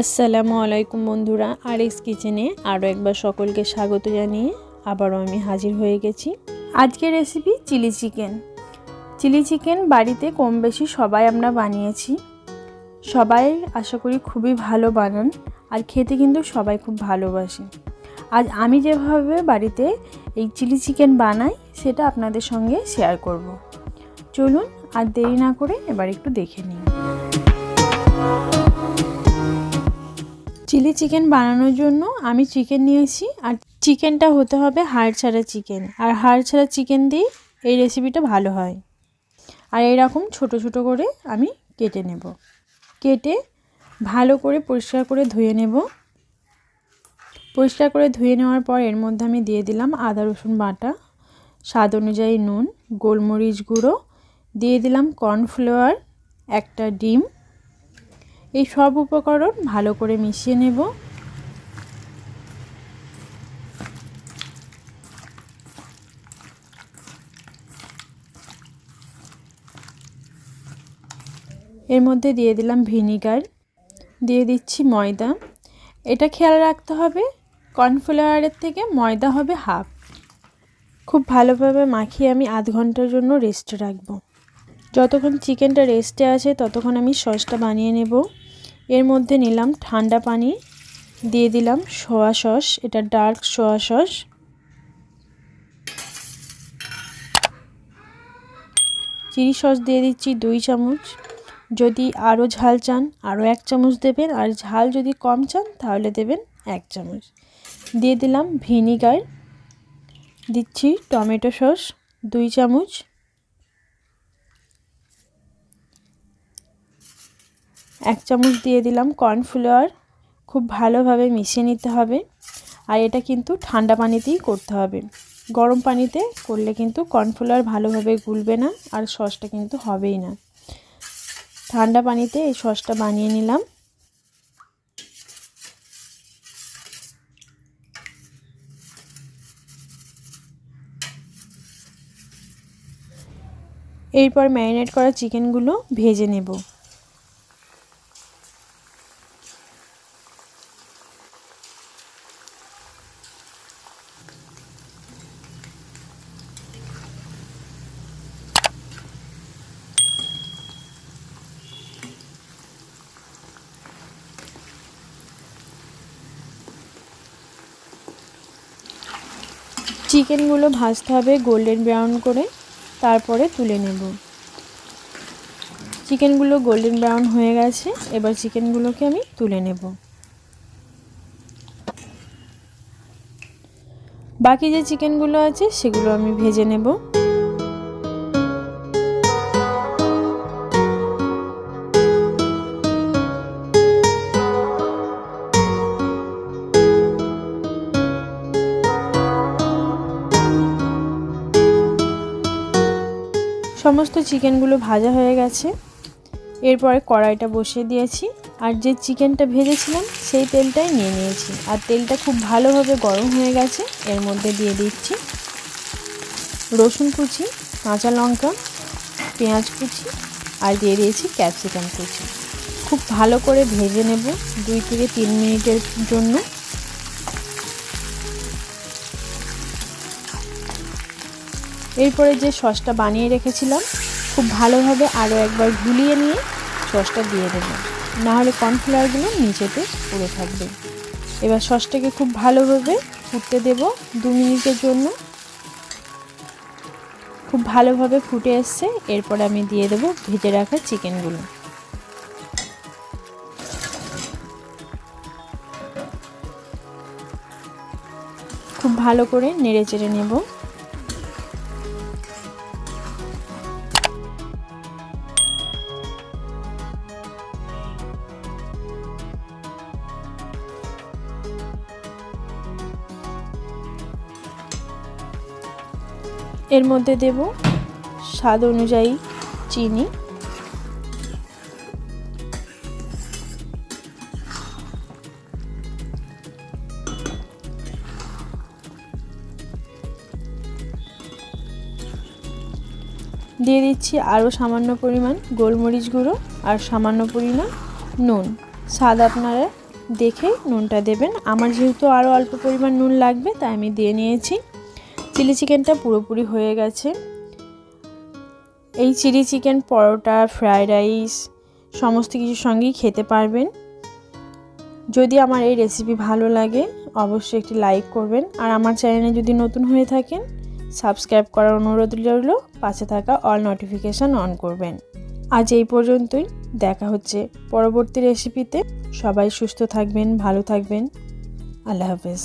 আসসালামু আলাইকুম বন্ধুরা, আরএক্স কিচেনে আরও একবার সকলকে স্বাগত জানিয়ে আবারও আমি হাজির হয়ে গেছি। আজকের রেসিপি চিলি চিকেন বাড়িতে কম বেশি সবাই আমরা বানিয়েছি। সবাই আশা করি খুবই ভালো বানান আর খেতে কিন্তু সবাই খুব ভালোবাসে। আজ আমি যেভাবে বাড়িতে এই চিলি চিকেন বানাই সেটা আপনাদের সঙ্গে শেয়ার করব। চলুন আর দেরি না করে এবার একটু দেখে নিই। চিলি চিকেন বানানোর জন্য আমি চিকেন নিয়েছি, আর চিকেনটা হতে হবে হাড় ছাড়া চিকেন, আর হাড় ছাড়া চিকেন দিয়ে এই রেসিপিটা ভালো হয়। আর এরকম ছোট ছোট করে আমি কেটে নেব। কেটে ভালো করে পরিষ্কার করে ধুয়ে নেব। পরিষ্কার করে ধুয়ে নেওয়ার পর এর মধ্যে আমি দিয়ে দিলাম আদা রসুন বাটা, স্বাদ অনুযায়ী নুন, গোলমরিচ গুঁড়ো, দিয়ে দিলাম কর্নফ্লাওয়ার, একটা ডিম। এই সব উপকরণ ভালো করে মিশিয়ে নেব। এর মধ্যে দিয়ে দিলাম ভিনিগার, দিয়ে দিচ্ছি ময়দা। এটা খেয়াল রাখতে হবে কর্নফ্লাওয়ারের থেকে ময়দা হবে হাফ। খুব ভালোভাবে মাখিয়ে আমি আধ ঘন্টার জন্য রেস্টে রাখবো। যতক্ষণ চিকেনটা রেস্টে আছে ততক্ষণ আমি সসটা বানিয়ে নেব। এর মধ্যে নিলাম ঠান্ডা পানি, দিয়ে দিলাম সোয়া সস, এটা dark soya sauce, chilli sauce দিয়ে দিচ্ছি 2 চামচ। যদি আরও ঝাল চান আরও 1 চামচ দেবেন, আর ঝাল যদি কম চান তাহলে দেবেন 1 চামচ। দিয়ে দিলাম ভিনিগার, দিচ্ছি টমেটো সস 2 চামচ, এক চামচ দিয়ে দিলাম কর্নফ্লাওয়ার। খুব ভালোভাবে মিশিয়ে নিতে হবে। আর এটা কিন্তু ঠান্ডা পানিতেই করতে হবে, গরম পানিতে করলে কিন্তু কর্নফ্লাওয়ার ভালোভাবে গুলবে না আর সসটা কিন্তু হবেই না। ঠান্ডা পানিতে এই সসটা বানিয়ে নিলাম। এরপর ম্যারিনেট করা চিকেনগুলো ভেজে নেব। চিকেনগুলো ভাজতে হবে গোল্ডেন ব্রাউন করে, তারপরে তুলে নেব। চিকেনগুলো গোল্ডেন ব্রাউন হয়ে গেছে, এবার চিকেনগুলোকে আমি তুলে নেব। বাকি যে চিকেনগুলো আছে সেগুলো আমি ভেজে নেব। সমস্ত চিকেনগুলো ভাজা হয়ে গেছে। এরপরে কড়াইটা বসিয়ে দিয়েছি, আর যে চিকেনটা ভেজেছিলাম সেই তেলটাই নিয়ে নিয়েছি, আর তেলটা খুব ভালোভাবে গরম হয়ে গেছে। এর মধ্যে দিয়ে দিচ্ছি রসুন কুচি, কাঁচা লঙ্কা, পেঁয়াজ কুচি, আর দিয়ে দিয়েছি ক্যাপসিকাম কুচি। খুব ভালো করে ভেজে নেব 2 থেকে 3 মিনিটের জন্য। এরপরে যে সসটা বানিয়ে রেখেছিলাম খুব ভালোভাবে আরও একবার গুলিয়ে নিয়ে সসটা দিয়ে দেব, নাহলে কর্নফ্লাওয়ারগুলো নিচেতে পড়ে থাকবে। এবার সসটাকে খুব ভালোভাবে ফুটতে দেব 2 মিনিটের জন্য। খুব ভালোভাবে ফুটে এসছে, এরপর আমি দিয়ে দেব ভেজে রাখা চিকেনগুলো। খুব ভালো করে নেড়ে চেড়ে নেব। এর মধ্যে দেব স্বাদ অনুযায়ী চিনি, দিয়ে দিচ্ছি আরও সামান্য পরিমাণ গোলমরিচ গুঁড়ো আর সামান্য পরিমাণ নুন। স্বাদ আপনারা দেখে নুনটা দেবেন। আমার যেহেতু আরও অল্প পরিমাণ নুন লাগবে তাই আমি দিয়ে নিয়েছি। চিলি চিকেনটা পুরোপুরি হয়ে গেছে। এই চিলি চিকেন পরোটা, ফ্রায়েড রাইস সমস্ত কিছুর সঙ্গেই খেতে পারবেন। যদি আমার এই রেসিপি ভালো লাগে অবশ্যই একটি লাইক করবেন, আর আমার চ্যানেলে যদি নতুন হয়ে থাকেন সাবস্ক্রাইব করার অনুরোধ রইল, পাশে থাকা অল নোটিফিকেশান অন করবেন। আজ এই পর্যন্তই, দেখা হচ্ছে পরবর্তী রেসিপিতে। সবাই সুস্থ থাকবেন, ভালো থাকবেন। আল্লাহ হাফেজ।